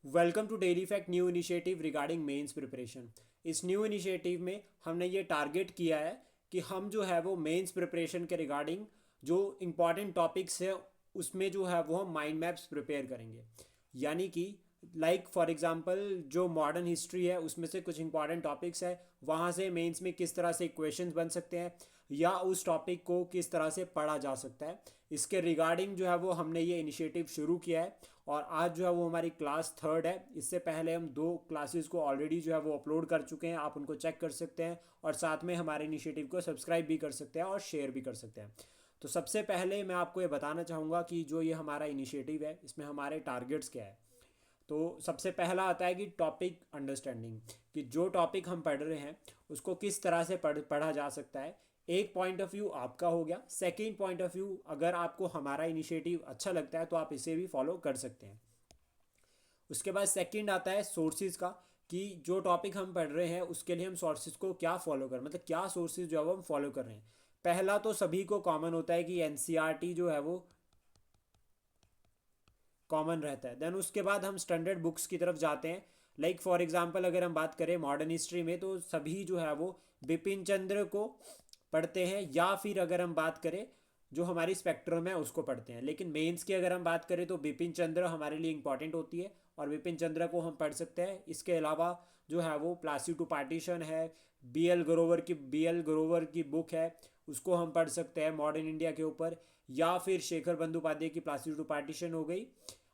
Welcome to daily fact new initiative regarding mains preparation. इस new initiative में हमने ये टारगेट किया है कि हम जो है वो मेंस प्रिपरेशन के रिगार्डिंग जो इम्पॉर्टेंट टॉपिक्स है उसमें जो है वो हम माइंड मैप्स प्रिपेयर करेंगे। यानी कि फॉर एग्जांपल जो मॉडर्न हिस्ट्री है उसमें से कुछ इंपॉर्टेंट टॉपिक्स है, वहाँ से मेंस में किस तरह से क्वेश्चंस बन सकते हैं या उस टॉपिक को किस तरह से पढ़ा जा सकता है, इसके रिगार्डिंग जो है वो हमने ये इनिशिएटिव शुरू किया है। और आज जो है वो हमारी क्लास थर्ड है। इससे पहले हम 2 क्लासेस को ऑलरेडी जो है वो अपलोड कर चुके हैं, आप उनको चेक कर सकते हैं और साथ में हमारे इनिशिएटिव को सब्सक्राइब भी कर सकते हैं और शेयर भी कर सकते हैं। तो सबसे पहले मैं आपको ये बताना चाहूँगा कि जो ये हमारा इनिशिएटिव है इसमें हमारे टारगेट्स क्या है। तो सबसे पहला आता है कि टॉपिक अंडरस्टैंडिंग, कि जो टॉपिक हम पढ़ रहे हैं उसको किस तरह से पढ़ा जा सकता है। एक पॉइंट ऑफ व्यू आपका हो गया। सेकेंड पॉइंट ऑफ व्यू, अगर आपको हमारा इनिशिएटिव अच्छा लगता है तो आप इसे भी फॉलो कर सकते हैं। उसके बाद सेकंड आता है सोर्सेज का, कि जो टॉपिक हम पढ़ रहे हैं उसके लिए हम सोर्सेज को क्या फॉलो कर, मतलब क्या सोर्सेज जो है वो हम फॉलो कर रहे हैं। पहला तो सभी को कॉमन होता है कि एनसीईआरटी जो है वो कॉमन रहता है। देन उसके बाद हम स्टैंडर्ड बुक्स की तरफ जाते हैं। फॉर एग्जांपल अगर हम बात करें मॉडर्न हिस्ट्री में तो सभी जो है वो बिपिन चंद्र को पढ़ते हैं, या फिर अगर हम बात करें जो हमारी स्पेक्ट्रम है उसको पढ़ते हैं। लेकिन मेंस की अगर हम बात करें तो बिपिन चंद्र हमारे लिए इंपॉर्टेंट होती है और बिपिन चंद्र को हम पढ़ सकते हैं। इसके अलावा जो है वो प्लासी टू पार्टीशन है, बी एल ग्रोवर की बुक है, उसको हम पढ़ सकते हैं मॉडर्न इंडिया के ऊपर। या फिर शेखर बंदोपाध्याय की प्लासी टू पार्टीशन हो गई।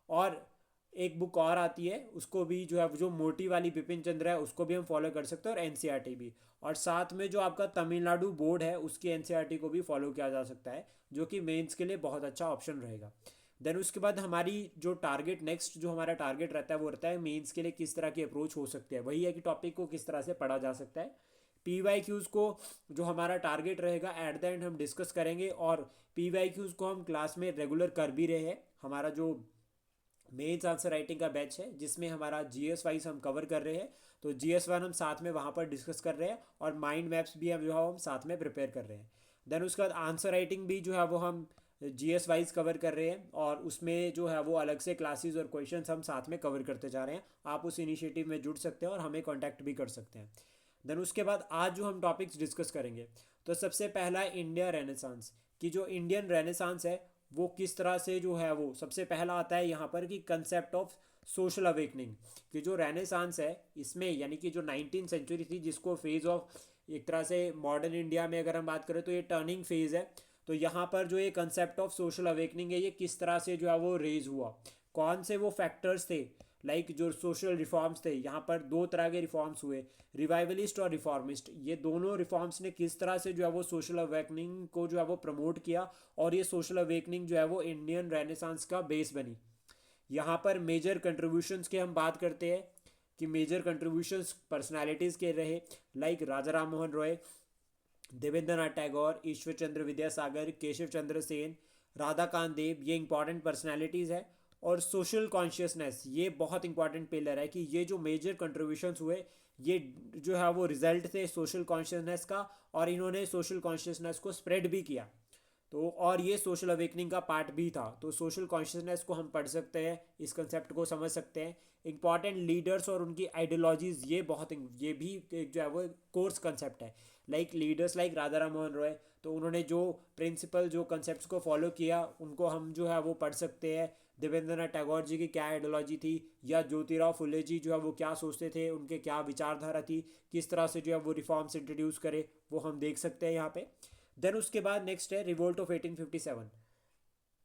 और एक बुक और आती है उसको भी जो है जो मोटी वाली बिपिन चंद्र है उसको भी हम फॉलो कर सकते हैं और एनसीईआरटी भी। और साथ में जो आपका तमिलनाडु बोर्ड है उसकी एनसीईआरटी को भी फॉलो किया जा सकता है, जो कि मेंस के लिए बहुत अच्छा ऑप्शन रहेगा। देन उसके बाद हमारी जो टारगेट नेक्स्ट जो हमारा टारगेट रहता है वो रहता है मेंस के लिए किस तरह की अप्रोच हो सकती है। वही है कि टॉपिक को किस तरह से पढ़ा जा सकता है। पीवाईक्यूज़ को जो हमारा टारगेट रहेगा एट द एंड हम डिस्कस करेंगे। और पीवाईक्यूज़ को हम क्लास में रेगुलर कर भी रहे हैं। हमारा जो मेंस आंसर राइटिंग का बैच है जिसमें हमारा जीएस वाइज हम कवर कर रहे हैं, तो जीएस 1 हम साथ में वहाँ पर डिस्कस कर रहे हैं और माइंड मैप्स भी हम जो है हम साथ में प्रिपेयर कर रहे हैं। देन उसके बाद आंसर राइटिंग भी जो है वो हम जीएस वाइज कवर कर रहे हैं और उसमें जो है वो अलग से क्लासेस और क्वेश्चंस हम साथ में कवर करते जा रहे हैं। आप उस इनिशिएटिव में जुड़ सकते हैं और हमें कॉन्टैक्ट भी कर सकते हैं। देन उसके बाद आज जो हम टॉपिक्स डिस्कस करेंगे, तो सबसे पहला है इंडिया रेनेसांस, कि जो इंडियन रेनेसांस है वो किस तरह से जो है वो सबसे पहला आता है यहाँ पर कि कंसेप्ट ऑफ सोशल अवेकनिंग। कि जो रेनेसांस है इसमें यानी कि जो 19th सेंचुरी थी जिसको फेज ऑफ एक तरह से मॉडर्न इंडिया में अगर हम बात करें तो ये टर्निंग फेज है। तो यहाँ पर जो ये कंसेप्ट ऑफ सोशल अवेकनिंग है ये किस तरह से जो है वो रेज हुआ, कौन से वो फैक्टर्स थे। जो सोशल रिफॉर्म्स थे, यहाँ पर 2 तरह के रिफॉर्म्स हुए, रिवाइवलिस्ट और रिफॉर्मिस्ट। ये दोनों रिफॉर्म्स ने किस तरह से जो है वो सोशल अवेकनिंग को जो है वो प्रमोट किया और ये सोशल अवेकनिंग जो है वो इंडियन रेनेसांस का बेस बनी। यहाँ पर मेजर कंट्रीब्यूशंस की हम बात करते हैं कि मेजर कंट्रीब्यूशंस पर्सनालिटीज़ के रहे, राजा राम मोहन रॉय, देवेंद्र नाथ टैगोर, ईश्वर चंद्र विद्यासागर, केशव चंद्र सेन, राधा कांत देव, ये इंपॉर्टेंट पर्सनैलिटीज़ है। और सोशल कॉन्शियसनेस ये बहुत इंपॉर्टेंट पिलर है कि ये जो मेजर कंट्रीब्यूशंस हुए ये जो है वो रिजल्ट थे सोशल कॉन्शियसनेस का, और इन्होंने सोशल कॉन्शियसनेस को स्प्रेड भी किया। तो और ये सोशल अवेकनिंग का पार्ट भी था। तो सोशल कॉन्शियसनेस को हम पढ़ सकते हैं, इस कंसेप्ट को समझ सकते हैं। इंपॉर्टेंट लीडर्स और उनकी आइडियोलॉजीज ये भी एक जो है वो कोर्स कंसेप्ट है। लीडर्स राजा राम मोहन रॉय, तो उन्होंने जो प्रिंसिपल जो कंसेप्ट को फॉलो किया उनको हम जो है वो पढ़ सकते हैं। देवेंद्र नाथ टैगोर जी की क्या आइडियोलॉजी थी, या ज्योतिराव फुले जी जो है वो क्या सोचते थे, उनके क्या विचारधारा थी, किस तरह से जो है वो रिफॉर्म्स इंट्रोड्यूस करे, वो हम देख सकते हैं यहाँ पे। देन उसके बाद नेक्स्ट है रिवोल्ट ऑफ 1857।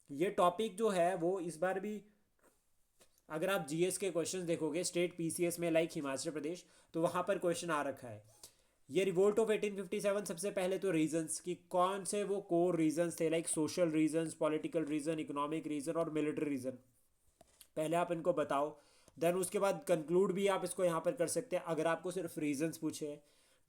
ये टॉपिक जो है वो इस बार भी अगर आप जीएस के क्वेश्चंस देखोगे स्टेट पीसीएस में हिमाचल प्रदेश, तो वहाँ पर क्वेश्चन आ रखा है। ये रिवोल्ट ऑफ 1857 सबसे पहले तो रीजंस कि कौन से वो कोर रीजंस थे, social reasons, political reason, economic reason और मिलिट्री रीजन, पहले आप इनको बताओ। देन उसके बाद कंक्लूड भी आप इसको यहाँ पर कर सकते हैं अगर आपको सिर्फ रीजंस पूछे।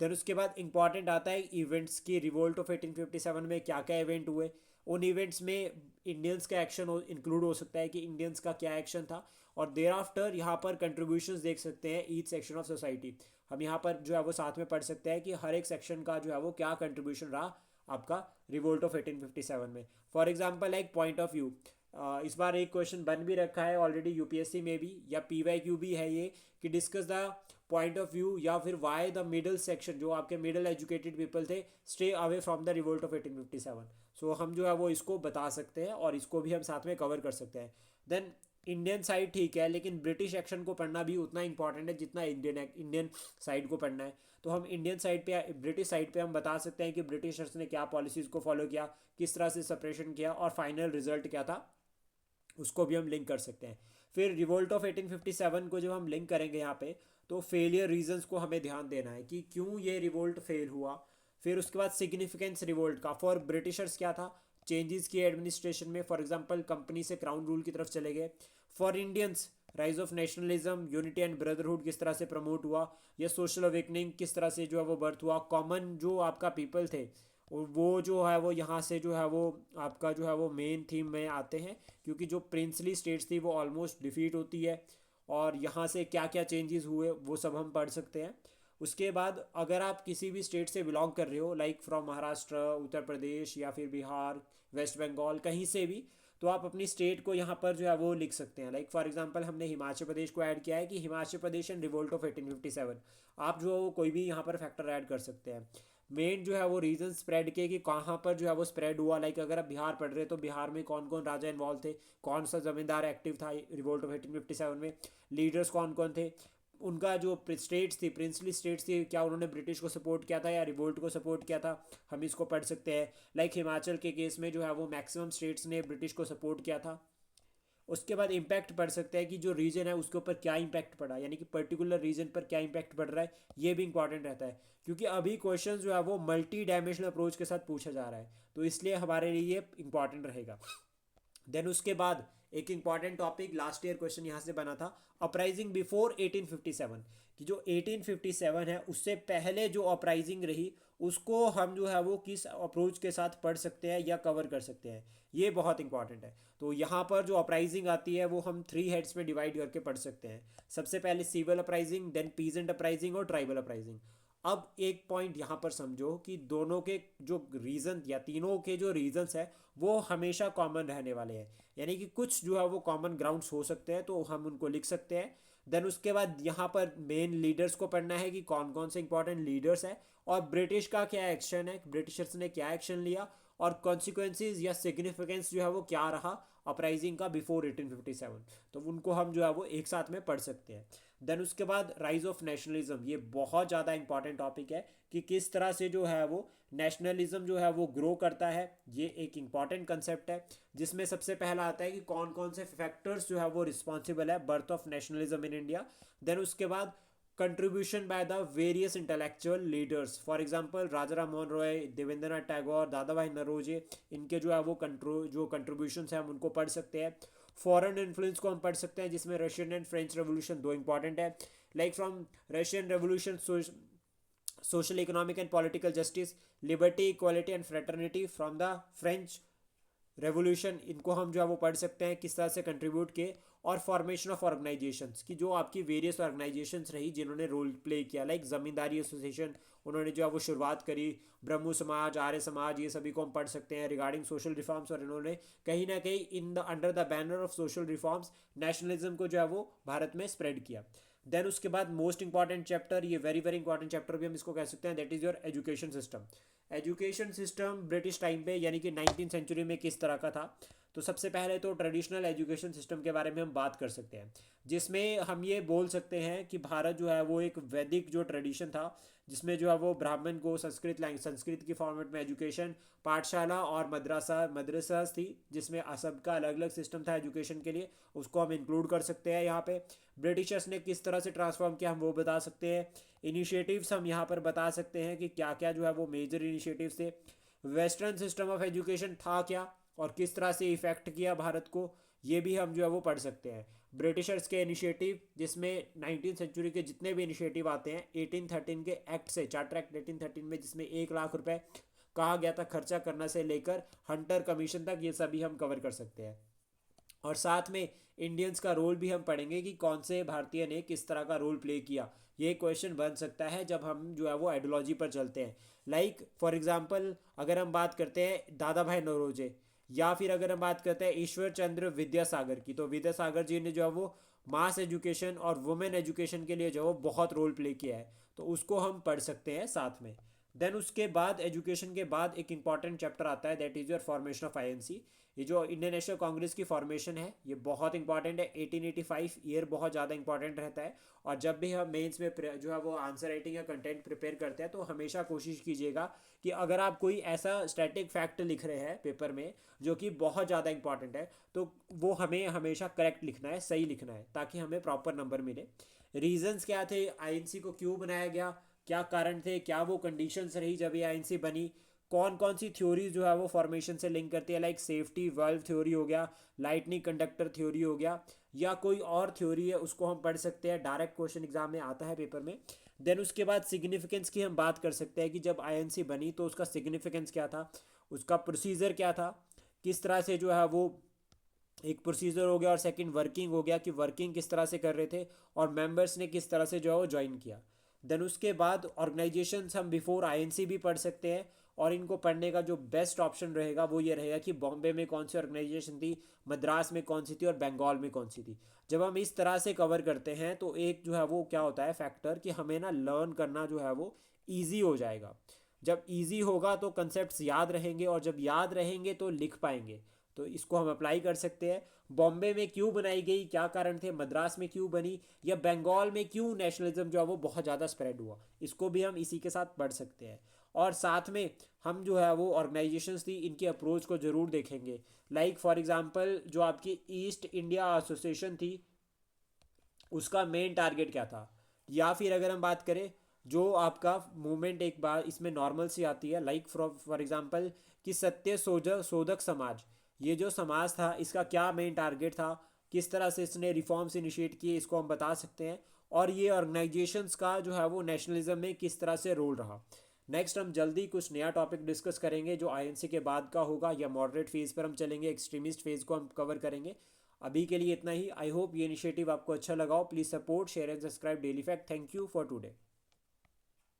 देन उसके बाद इंपॉर्टेंट आता है इवेंट्स की, रिवोल्ट ऑफ 1857 में क्या क्या इवेंट हुए। उन इवेंट्स में इंडियंस का एक्शन इंक्लूड हो सकता है कि इंडियंस का क्या एक्शन था। और देर आफ्टर यहाँ पर कंट्रीब्यूशंस देख सकते हैं ईच सेक्शन ऑफ सोसाइटी। हम यहाँ पर जो है वो साथ में पढ़ सकते हैं कि हर एक सेक्शन का जो है वो क्या कंट्रीब्यूशन रहा आपका रिवोल्ट ऑफ 1857 में। For example point of view, इस बार एक क्वेश्चन बन भी रखा है ऑलरेडी यूपीएससी में भी, या पीवाईक्यू भी है ये, कि discuss the point of view या फिर वाई द मिडिल सेक्शन, जो आपके मिडिल एजुकेटेड पीपल थे, stay away from the revolt of 1857। सो हम जो है वो इसको बता सकते हैं और इसको भी हम साथ में कवर कर सकते हैं। देन इंडियन साइड ठीक है, लेकिन ब्रिटिश एक्शन को पढ़ना भी उतना इंपॉर्टेंट है जितना इंडियन साइड को पढ़ना है। तो हम इंडियन साइड पे, ब्रिटिश साइड पे हम बता सकते हैं कि ब्रिटिशर्स ने क्या पॉलिसीज़ को फॉलो किया, किस तरह से सेपरेशन किया और फाइनल रिजल्ट क्या था, उसको भी हम लिंक कर सकते हैं। फिर रिवोल्ट ऑफ 1857 को जब हम लिंक करेंगे यहाँ पे, तो फेलियर रीजंस को हमें ध्यान देना है कि क्यों ये रिवोल्ट फेल हुआ। फिर उसके बाद सिग्निफिकेंस रिवोल्ट का फॉर ब्रिटिशर्स क्या था, चेंजेस किए एडमिनिस्ट्रेशन में, फॉर एग्जांपल कंपनी से क्राउन रूल की तरफ चले गए। For Indians rise of nationalism, unity and brotherhood किस तरह से प्रमोट हुआ, या सोशल अवेकनिंग किस तरह से जो है वो बर्थ हुआ। कॉमन जो आपका पीपल थे और वो जो है वो यहाँ से जो है वो आपका जो है वो मेन थीम में आते हैं, क्योंकि जो प्रिंसली स्टेट्स थी वो ऑलमोस्ट डिफीट होती है, और यहाँ से क्या क्या चेंजेस हुए वो सब हम पढ़ सकते हैं। उसके बाद अगर आप किसी भी स्टेट से बिलोंग कर रहे हो, लाइक फ्रॉम महाराष्ट्र, उत्तर प्रदेश या फिर बिहार, वेस्ट बंगाल, कहीं से भी, तो आप अपनी स्टेट को यहाँ पर जो है वो लिख सकते हैं। लाइक फॉर एग्जांपल हमने हिमाचल प्रदेश को ऐड किया है कि Himachal Pradesh and revolt of 1857। आप जो कोई भी यहाँ पर फैक्टर ऐड कर सकते हैं। मेन जो है वो रीजन स्प्रेड के कि कहाँ पर जो है वो स्प्रेड हुआ। लाइक अगर आप बिहार पढ़ रहे हैं तो बिहार में कौन कौन राजा इन्वॉल्व थे, कौन सा जमींदार एक्टिव था रिवोल्ट ऑफ 1857 में, लीडर्स कौन कौन थे, उनका जो स्टेट्स थी, प्रिंसली स्टेट्स थी, क्या उन्होंने ब्रिटिश को सपोर्ट किया था या रिवोल्ट को सपोर्ट किया था, हम इसको पढ़ सकते हैं। लाइक हिमाचल के केस में जो है वो मैक्सिमम स्टेट्स ने ब्रिटिश को सपोर्ट किया था। उसके बाद इम्पैक्ट पढ़ सकते हैं कि जो रीजन है उसके ऊपर क्या इम्पैक्ट पड़ा, यानी कि पर्टिकुलर रीजन पर क्या इम्पैक्ट पड़ रहा है, ये भी इंपॉर्टेंट रहता है, क्योंकि अभी क्वेश्चन जो है वो मल्टी डायमेंशनल अप्रोच के साथ पूछा जा रहा है, तो इसलिए हमारे लिए ये इंपॉर्टेंट रहेगा। देन उसके बाद एक important topic last year question यहाँ से बना था, अपराइजिंग बिफोर 1857, कि जो 1857 है उससे पहले जो अपराइजिंग रही उसको हम जो है वो किस अप्रोच के साथ पढ़ सकते हैं या कवर कर सकते हैं, ये बहुत इंपॉर्टेंट है। तो यहाँ पर जो अपराइजिंग आती है वो हम 3 हेड्स में डिवाइड करके पढ़ सकते हैं। सबसे पहले civil uprising, then peasant uprising और ट्राइबल अपराइजिंग। अब एक पॉइंट यहाँ पर समझो कि दोनों के जो रीजन या तीनों के जो रीजंस है वो हमेशा कॉमन रहने वाले हैं, यानी कि कुछ जो है वो कॉमन ग्राउंड्स हो सकते हैं, तो हम उनको लिख सकते हैं। देन उसके बाद यहाँ पर मेन लीडर्स को पढ़ना है कि कौन कौन से इंपॉर्टेंट लीडर्स हैं, और ब्रिटिश का क्या एक्शन है, ब्रिटिशर्स ने क्या एक्शन लिया, और कॉन्सिक्वेंसेज या सिग्निफिकेंस जो है वो क्या रहा अपराइजिंग का बिफोर 1857, तो उनको हम जो है वो एक साथ में पढ़ सकते हैं। देन उसके बाद राइज ऑफ नेशनलिज्म, ये बहुत ज़्यादा इंपॉर्टेंट टॉपिक है कि किस तरह से जो है वो नेशनलिज्म जो है वो ग्रो करता है, ये एक इंपॉर्टेंट कंसेप्ट है, जिसमें सबसे पहला आता है कि कौन कौन से फैक्टर्स जो है वो रिस्पॉन्सिबल है birth of nationalism in India. Then उसके बाद contribution by the various intellectual leaders, for example Raja Ram Mohan Roy, Debendranath Tagore, Dadabhai नरोजे, इनके जो है वो जो कंट्रीब्यूशन है हम उनको पढ़ सकते हैं। फॉरेन इन्फ्लुएंस को हम पढ़ सकते हैं, जिसमें रशियन एंड फ्रेंच रेवोल्यूशन दो इंपॉर्टेंट है। Like from Russian revolution social economic and political justice, liberty equality and fraternity, from the French revolution, इनको हम जो है वो पढ़ सकते हैं किस तरह से कंट्रीब्यूट किए। और फॉर्मेशन ऑफ ऑर्गेनाइजेशंस की जो आपकी वेरियस ऑर्गेनाइजेशंस रही जिन्होंने रोल प्ले किया, लाइक जमींदारी एसोसिएशन, उन्होंने जो है वो शुरुआत करी, ब्रह्मो समाज, आर्य समाज, ये सभी को हम पढ़ सकते हैं रिगार्डिंग सोशल रिफॉर्म्स, और इन्होंने कहीं ना कहीं in the under the banner of social reforms nationalism को जो है वो भारत में स्प्रेड किया। देन उसके बाद मोस्ट इंपॉर्टेंट चैप्टर, ये वेरी वेरी इंपॉर्टेंट चैप्टर भी हम इसको कह सकते हैं, that is your education system. Education system British time पे यानी कि 19th सेंचुरी में किस तरह का था। तो सबसे पहले तो ट्रेडिशनल एजुकेशन सिस्टम के बारे में हम बात कर सकते हैं, जिसमें हम ये बोल सकते हैं कि भारत जो है वो एक वैदिक जो ट्रेडिशन था, जिसमें जो है वो ब्राह्मण को संस्कृत की फॉर्मेट में एजुकेशन, पाठशाला और मदरसा थी, जिसमें सबका अलग अलग सिस्टम था एजुकेशन के लिए, उसको हम इंक्लूड कर सकते हैं यहाँ पे। ब्रिटिशर्स ने किस तरह से ट्रांसफॉर्म किया हम वो बता सकते हैं। इनिशिएटिव्स हम यहाँ पर बता सकते हैं कि क्या क्या जो है वो मेजर इनिशिएटिव्स थे। वेस्टर्न सिस्टम ऑफ एजुकेशन था क्या और किस तरह से इफेक्ट किया भारत को, ये भी हम जो है वो पढ़ सकते हैं। ब्रिटिशर्स के इनिशिएटिव, जिसमें 19th सेंचुरी के जितने भी इनिशिएटिव आते हैं 1813 के एक्ट से, चार्टर एक्ट 1813 में, जिसमें 1 लाख रुपए कहा गया था खर्चा करना से लेकर हंटर कमीशन तक, ये सभी हम कवर कर सकते हैं। और साथ में इंडियंस का रोल भी हम पढ़ेंगे कि कौन से भारतीय ने किस तरह का रोल प्ले किया। ये क्वेश्चन बन सकता है जब हम जो है वो आइडियोलॉजी पर चलते हैं। लाइक फॉर एग्जांपल अगर हम बात करते हैं दादा भाई नौरोजे, या फिर अगर हम बात करते हैं ईश्वर चंद्र विद्यासागर की, तो विद्यासागर जी ने जो है वो मास एजुकेशन और वुमेन एजुकेशन के लिए जो है वो बहुत रोल प्ले किया है, तो उसको हम पढ़ सकते हैं साथ में। देन उसके बाद एजुकेशन के बाद एक इंपॉर्टेंट चैप्टर आता है, that is your formation of INC. ये जो इंडियन नेशनल कांग्रेस की फॉर्मेशन है ये बहुत इंपॉर्टेंट है। 1885 ईयर बहुत ज़्यादा इंपॉर्टेंट रहता है। और जब भी हम मेंस में जो है वो आंसर राइटिंग या कंटेंट प्रिपेयर करते हैं तो हमेशा कोशिश कीजिएगा कि अगर आप कोई ऐसा स्टैटिक फैक्ट लिख रहे हैं पेपर में जो कि बहुत ज़्यादा इंपॉर्टेंट है, तो वो हमें हमेशा करेक्ट लिखना है, सही लिखना है, ताकि हमें प्रॉपर नंबर मिले। रीजंस क्या थे, आईएनसी को क्यों बनाया गया, क्या कारण थे, क्या वो कंडीशंस रही जब ये आईएनसी बनी, कौन कौन सी थ्योरीज जो है वो फॉर्मेशन से लिंक करती है, लाइक सेफ्टी वाल्व थ्योरी हो गया, लाइटनिंग कंडक्टर थ्योरी हो गया, या कोई और थ्योरी है, उसको हम पढ़ सकते हैं। डायरेक्ट क्वेश्चन एग्जाम में आता है पेपर में। देन उसके बाद सिग्निफिकेंस की हम बात कर सकते हैं कि जब आईएनसी बनी तो उसका सिग्निफिकेंस क्या था, उसका प्रोसीजर क्या था, किस तरह से जो है वो एक प्रोसीजर हो गया, और सेकंड वर्किंग हो गया कि वर्किंग किस तरह से कर रहे थे, और मेंबर्स ने किस तरह से जो है वो ज्वाइन किया। देन उसके बाद ऑर्गेनाइजेशंस हम बिफोर आईएनसी भी पढ़ सकते हैं, और इनको पढ़ने का जो बेस्ट ऑप्शन रहेगा वो ये रहेगा कि बॉम्बे में कौन सी ऑर्गेनाइजेशन थी, मद्रास में कौन सी थी, और बंगाल में कौन सी थी। जब हम इस तरह से कवर करते हैं तो एक जो है वो क्या होता है फैक्टर कि हमें ना लर्न करना जो है वो ईजी हो जाएगा। जब ईजी होगा तो कंसेप्ट याद रहेंगे, और जब याद रहेंगे तो लिख पाएंगे। तो इसको हम अप्लाई कर सकते हैं। बॉम्बे में क्यों बनाई गई, क्या कारण थे, मद्रास में क्यों बनी, या बंगाल में क्यों नेशनलिज्म जो है वो बहुत ज़्यादा स्प्रेड हुआ, इसको भी हम इसी के साथ पढ़ सकते हैं। और साथ में हम जो है वो ऑर्गेनाइजेशंस थी इनकी अप्रोच को ज़रूर देखेंगे। लाइक फॉर एग्जांपल जो आपकी ईस्ट इंडिया एसोसिएशन थी उसका मेन टारगेट क्या था। या फिर अगर हम बात करें जो आपका मूवमेंट एक बार इसमें नॉर्मल सी आती है, लाइक फॉर एग्जांपल कि सत्य शोधक समाज, ये जो समाज था इसका क्या मेन टारगेट था, किस तरह से इसने रिफॉर्म्स इनिशिएट किए, इसको हम बता सकते हैं। और ये ऑर्गेनाइजेशंस का जो है वो नेशनलिज्म में किस तरह से रोल रहा। नेक्स्ट हम जल्दी कुछ नया टॉपिक डिस्कस करेंगे जो आईएनसी के बाद का होगा, या मॉडरेट फेज पर हम चलेंगे, एक्सट्रीमिस्ट फेज को हम कवर करेंगे। अभी के लिए इतना ही। आई होप ये इनिशिएटिव आपको अच्छा लगा हो। Please support, share and subscribe daily fact. Thank you for today.